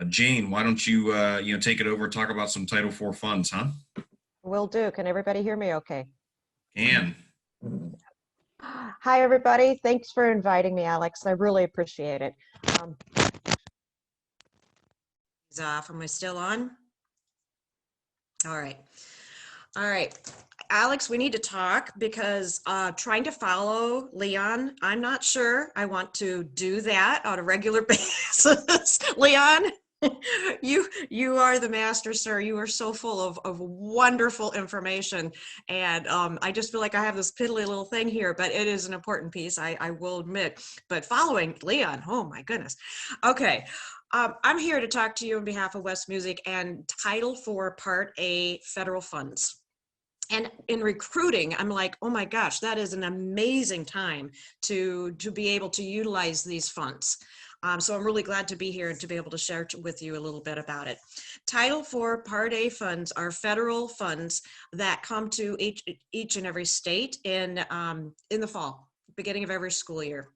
Jane, why don't you take it over, talk about some Title IV funds, huh? Will do. Can everybody hear me okay? Can. Hi, everybody. Thanks for inviting me, Alex. I really appreciate it. Um, Is off. Am I still on? All right. All right. Alex, we need to talk because trying to follow Leon, I'm not sure I want to do that on a regular basis. Leon, you are the master, sir. You are so full of wonderful information. And I just feel like I have this piddly little thing here, but it is an important piece, I will admit. But following Leon, oh my goodness. Okay. I'm here to talk to you on behalf of West Music and Title IV Part A federal funds. And in recruiting, I'm like, oh my gosh, that is an amazing time to be able to utilize these funds. So I'm really glad to be here and to be able to share with you a little bit about it. Title IV Part A funds are federal funds that come to each and every state in the fall, beginning of every school year.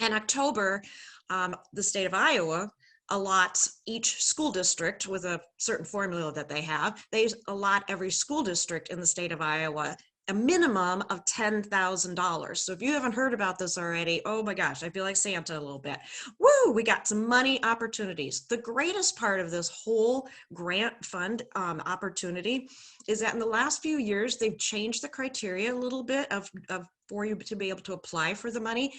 In October, the state of Iowa allots each school district with a certain formula that they have. They allot every school district in the state of Iowa a minimum of $10,000. So if you haven't heard about this already, oh my gosh, I feel like Santa a little bit. Woo, we got some money opportunities. The greatest part of this whole grant fund opportunity is that in the last few years, they've changed the criteria a little bit for you to be able to apply for the money.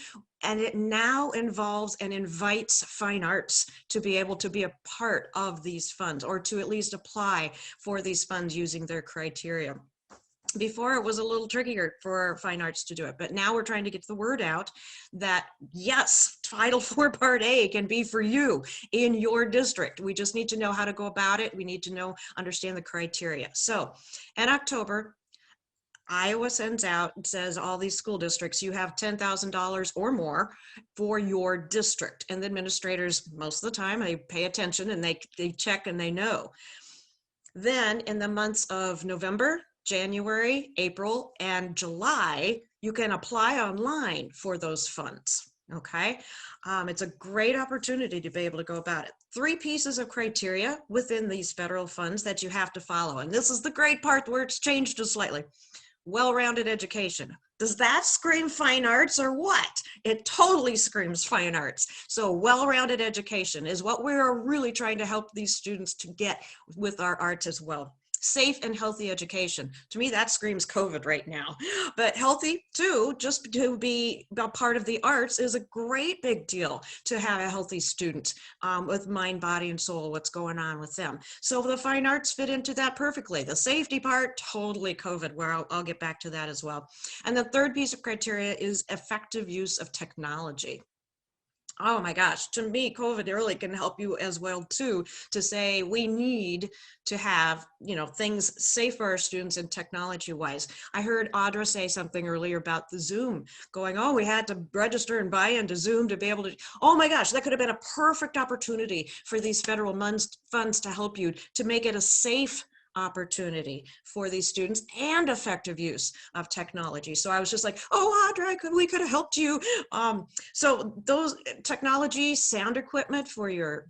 And it now involves and invites fine arts to be able to be a part of these funds or to at least apply for these funds using their criteria. Before it was a little trickier for fine arts to do it, but now we're trying to get the word out that yes, Title IV Part A can be for you in your district. We just need to know how to go about it. We need to understand the criteria. So in October, Iowa sends out and says all these school districts, you have $10,000 or more for your district. And the administrators, most of the time, they pay attention and they check and they know. Then in the months of November, January, April, and July, you can apply online for those funds. Okay, it's a great opportunity to be able to go about it. 3 pieces of criteria within these federal funds that you have to follow. And this is the great part where it's changed just slightly. Well-rounded education. Does that scream fine arts or what? It totally screams fine arts. So well-rounded education is what we're really trying to help these students to get with our arts as well. Safe and healthy education. To me, that screams COVID right now. But healthy too, just to be a part of the arts is a great big deal to have a healthy student with mind, body, and soul, what's going on with them. So the fine arts fit into that perfectly. The safety part, totally COVID, where I'll get back to that as well. And the third piece of criteria is effective use of technology. Oh my gosh, to me, COVID really can help you as well too, to say we need to have, things safe for our students and technology wise. I heard Audra say something earlier about the Zoom going, oh, we had to register and buy into Zoom to be able to, oh my gosh, that could have been a perfect opportunity for these federal funds to help you to make it a safe opportunity for these students and effective use of technology. So I was just like, oh, Audra, we could have helped you. So those technology, sound equipment for your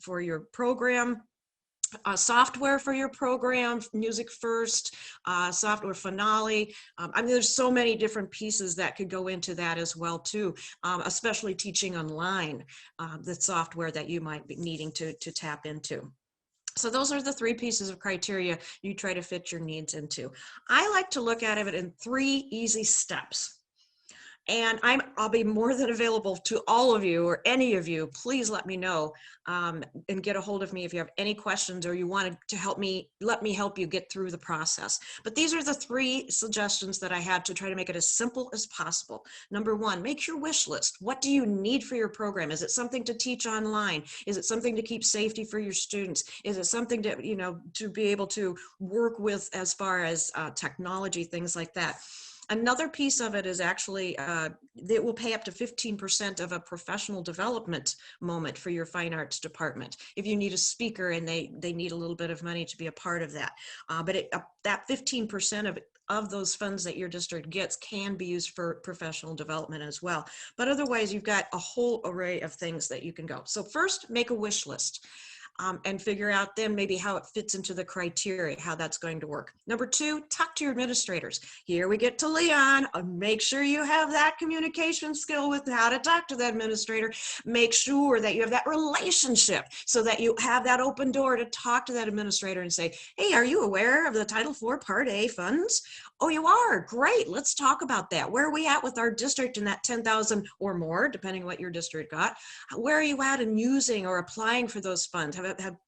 program, software for your program, Music First, software Finale. I mean, there's so many different pieces that could go into that as well too, especially teaching online, the software that you might be needing to tap into. So those are the 3 pieces of criteria you try to fit your needs into. I like to look at it in 3 easy steps. And I'll be more than available to all of you or any of you. Please let me know and get a hold of me if you have any questions or you wanted to let me help you get through the process. But these are the 3 suggestions that I had to try to make it as simple as possible. Number 1, make your wish list. What do you need for your program? Is it something to teach online? Is it something to keep safety for your students? Is it something to, to be able to work with as far as technology, things like that? Another piece of it is actually, they will pay up to 15% of a professional development moment for your fine arts department. If you need a speaker and they need a little bit of money to be a part of that. But that 15% of those funds that your district gets can be used for professional development as well. But otherwise, you've got a whole array of things that you can go. So first, make a wish list. And figure out then maybe how it fits into the criteria, how that's going to work. Number two, talk to your administrators. Here we get to Leon. Make sure you have that communication skill with how to talk to the administrator. Make sure that you have that relationship so that you have that open door to talk to that administrator and say, hey, are you aware of the Title IV Part A funds? Oh, you are? Great. Let's talk about that. Where are we at with our district in that 10,000 or more, depending on what your district got? Where are you at in using or applying for those funds?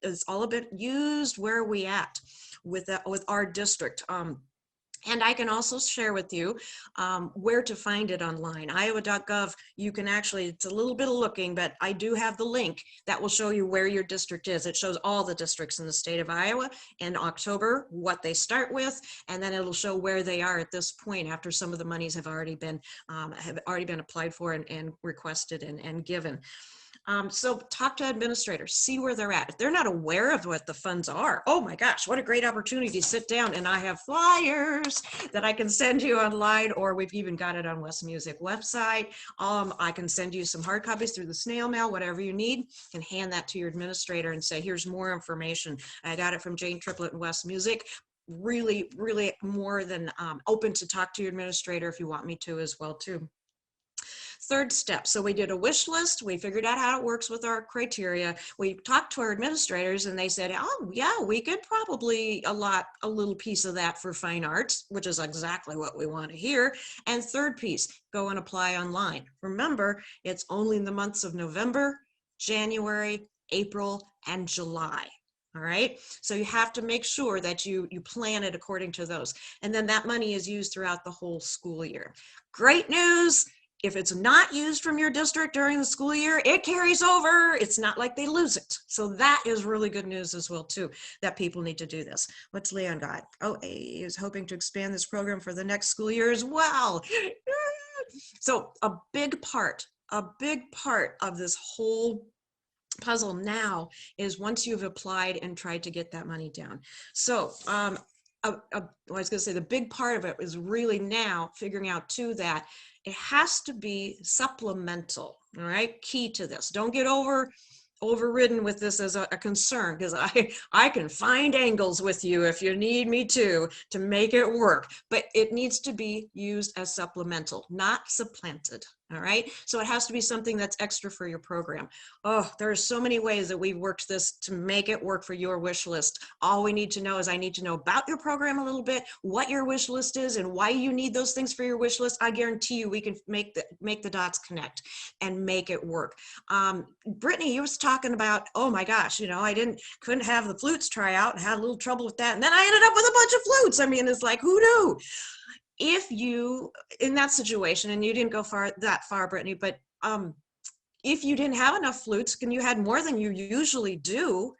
Is all of it used? Where are we at with that, with our district? And I can also share with you where to find it online. Iowa.gov, you can actually, it's a little bit of looking, but I do have the link that will show you where your district is. It shows all the districts in the state of Iowa in October, what they start with, and then it'll show where they are at this point after some of the monies have already been applied for and requested and given. So talk to administrators, see where they're at. If they're not aware of what the funds are, oh my gosh, what a great opportunity to sit down, and I have flyers that I can send you online, or we've even got it on West Music website. I can send you some hard copies through the snail mail, whatever you need, and hand that to your administrator and say, here's more information. I got it from Jane Triplett and West Music. Really, really more than open to talk to your administrator if you want me to as well too. Third step, so we did a wish list, we figured out how it works with our criteria, we talked to our administrators and they said, oh yeah, we could probably allot a little piece of that for fine arts, which is exactly what we want to hear. And third piece, go and apply online. Remember, it's only in the months of November, January, April, and July. All right, so you have to make sure that you plan it according to those. And then that money is used throughout the whole school year. Great news. If it's not used from your district during the school year, it carries over. It's not like they lose it. So that is really good news as well, too, that people need to do this. What's Leon got? Oh, he is hoping to expand this program for the next school year as well. So a big part of this whole puzzle now is once you've applied and tried to get that money down. So I was going to say the big part of it is really now figuring out too that it has to be supplemental. All right, key to this. Don't get overridden with this as a concern, because I can find angles with you if you need me to make it work, but it needs to be used as supplemental, not supplanted. All right, so it has to be something that's extra for your program. Oh, there are so many ways that we've worked this to make it work for your wish list. All we need to know is I need to know about your program a little bit, what your wish list is, and why you need those things for your wish list. I guarantee you we can make the dots connect and make it work. Brittany, you was talking about, oh my gosh, I couldn't have the flutes try out and had a little trouble with that, and then I ended up with a bunch of flutes. I mean, it's like, who knew? If you, in that situation, and you didn't go that far, Brittany, but if you didn't have enough flutes and you had more than you usually do,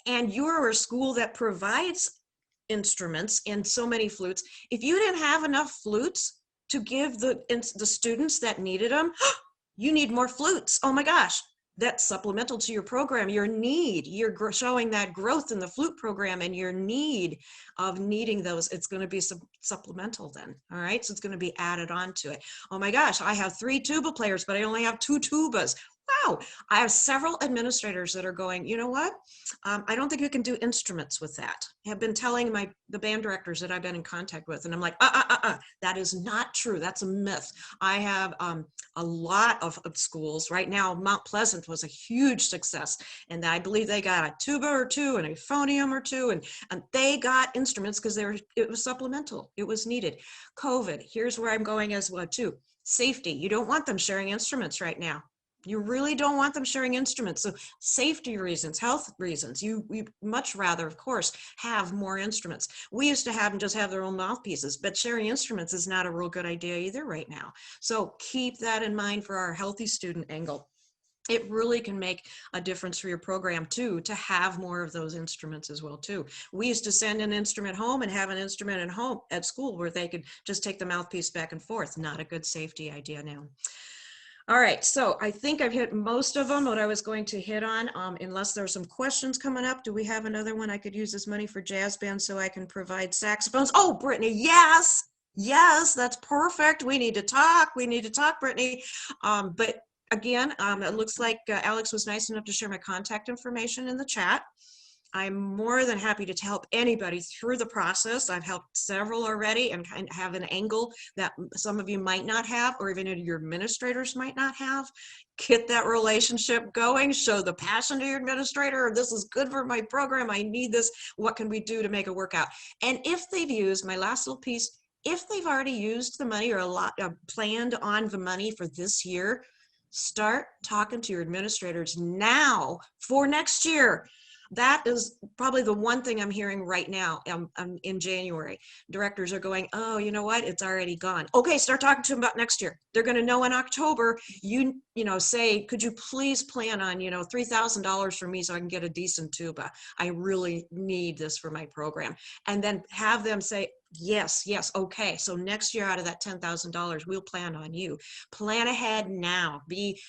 and you're a school that provides instruments and so many flutes, if you didn't have enough flutes to give the students that needed them, you need more flutes. Oh my gosh. That's supplemental to your program. You're showing that growth in the flute program and your need of needing those. It's going to be supplemental then. All right. So it's going to be added on to it. Oh my gosh, I have 3 tuba players, but I only have 2 tubas. Wow. I have several administrators that are going, you know what? I don't think you can do instruments with that. I have been telling the band directors that I've been in contact with, and I'm like, that is not true. That's a myth. I have a lot of schools right now. Mount Pleasant was a huge success, and I believe they got a tuba or 2 and a euphonium or 2, and they got instruments because it was supplemental. It was needed. COVID, here's where I'm going as well too. Safety. You don't want them sharing instruments right now. You really don't want them sharing instruments. So safety reasons, health reasons, we much rather, of course, have more instruments. We used to have them just have their own mouthpieces, but sharing instruments is not a real good idea either right now. So keep that in mind for our healthy student angle. it really can make a difference for your program too, to have more of those instruments as well too. We used to send an instrument home and have an instrument at home at school where they could just take the mouthpiece back and forth. Not a good safety idea now. All right, so I think I've hit most of them, what I was going to hit on, unless there's some questions coming up. Do we have another one? I could use this money for jazz band so I can provide saxophones. Oh, Brittany, yes, yes, that's perfect. We need to talk, Brittany. But again, it looks like Alex was nice enough to share my contact information in the chat. I'm more than happy to help anybody through the process. I've helped several already and kind of have an angle that some of you might not have, or even your administrators might not have. Get that relationship going, show the passion to your administrator. This is good for my program. I need this. What can we do to make it work out? And if they've used, my last little piece, if they've already used the money or planned on the money for this year, start talking to your administrators now for next year. That is probably the one thing I'm hearing right now in January. Directors are going, oh, you know what? It's already gone. Okay, start talking to them about next year. They're going to know in October, you know, say, could you please plan on, you know, $3,000 for me so I can get a decent tuba. I really need this for my program. And then have them say, yes, yes, okay. So next year out of that $10,000, we'll plan on you. Plan ahead now. Be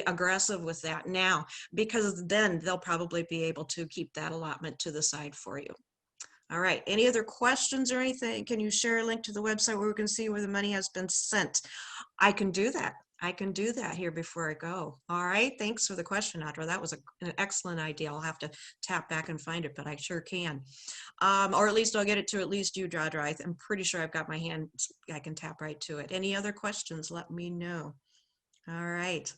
aggressive with that now, because then they'll probably be able to keep that allotment to the side for you. All right, any other questions or anything? Can you share a link to the website where we can see where the money has been sent? I can do that. I can do that here before I go. All right, thanks for the question, Audra. That was an excellent idea. I'll have to tap back and find it, but I sure can. Or at least I'll get it to at least you, Audra. I'm pretty sure I've got my hand, I can tap right to it. Any other questions, let me know. All right.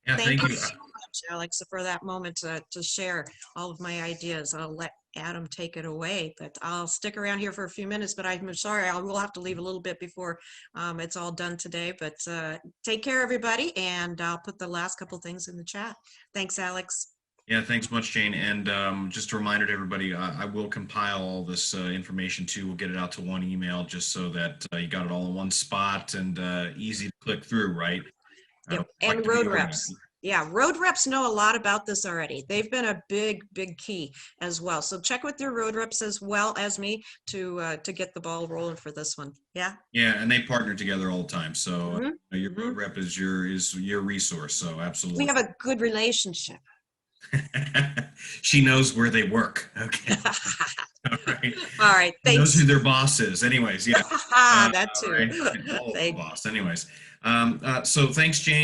Yeah, thank you. So much, Alex, for that moment to share all of my ideas. I'll let Adam take it away, but I'll stick around here for a few minutes, but I'm sorry, I will have to leave a little bit before it's all done today, but take care, everybody, and I'll put the last couple things in the chat. Thanks, Alex. Yeah, thanks much, Jane. And just a reminder to everybody, I will compile all this information too. We'll get it out to one email just so that you got it all in one spot and easy to click through, right? Yep. And road reps. Yeah, road reps know a lot about this already. They've been a big key as well. So check with your road reps as well as me to get the ball rolling for this one. Yeah. Yeah, and they partner together all the time. So your road rep is your resource. So absolutely. We have a good relationship. She knows where they work. Okay. All right. All right. Thanks. She knows who their boss is. Anyways, yeah. That too. Right? Boss. Anyways. So thanks, Jane.